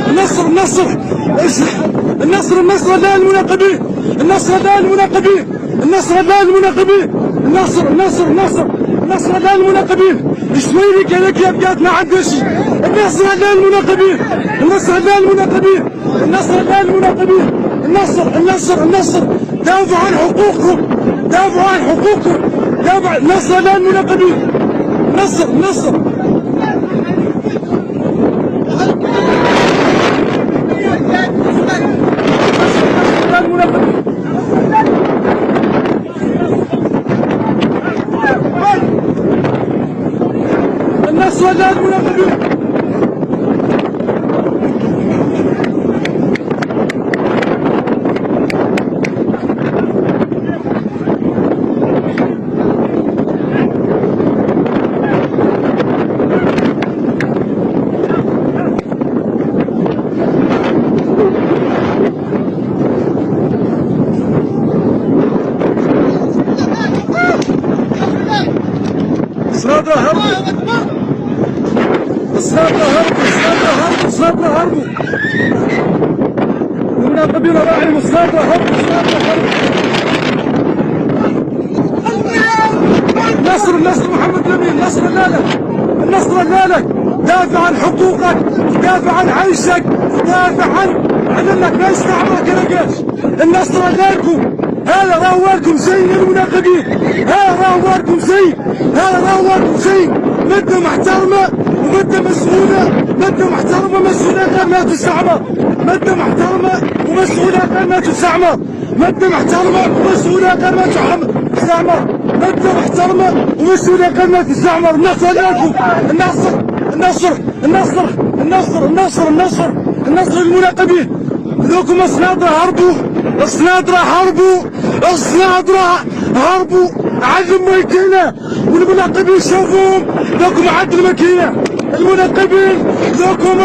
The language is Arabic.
النصر النصر النصر النصر لا المناقبين، النصر لا المناقبين، النصر لا المناقبين، النصر النصر النصر النصر لا المناقبين. الشويري كان كيف ما عندوش. النصر لا المناقبين، النصر لا المناقبين، النصر لا المناقبين، النصر النصر النصر دافعوا عن حقوقكم، دافعوا عن حقوقكم، دافع النصر لا المناقبين، النصر النصر النصر لا المناقبين. الصنادرة هربوا، الصنادرة هربوا، الصنادرة هربوا، الصنادرة هربوا، المناقبين راعوا الصنادرة هربوا، الصنادرة هربوا. النصر النصر محمد لمين، النصر لالك، النصر لالك، دافع عن حقوقك، دافع عن عيشك، دافع عن انك ما يستعمرك يا رجال. النصر لالكم، هذا راهو والكم زي المناقبين، هذا راهو والكم زي، هذا راهو والكم زي. مدة محترمة ومدة مسؤولة، مدة محترمة ومسؤولة غير ما تستعمر، مدة محترمة ومسؤولة غير ما تستعمر، مدة محترمة ومسؤولة غير ما تستعمر، مدة محترمة ومسؤولة غير ما تستعمر. النصر لكم، النصر النصر النصر النصر النصر النصر النصر للمناقبين. ذوكم الصنادرة هربوا، الصنادرة هربوا، الصنادرة هربوا عند الماكينة، والمناقبين شافوهم ذوكم عند الماكينة، المناقبين ذوكم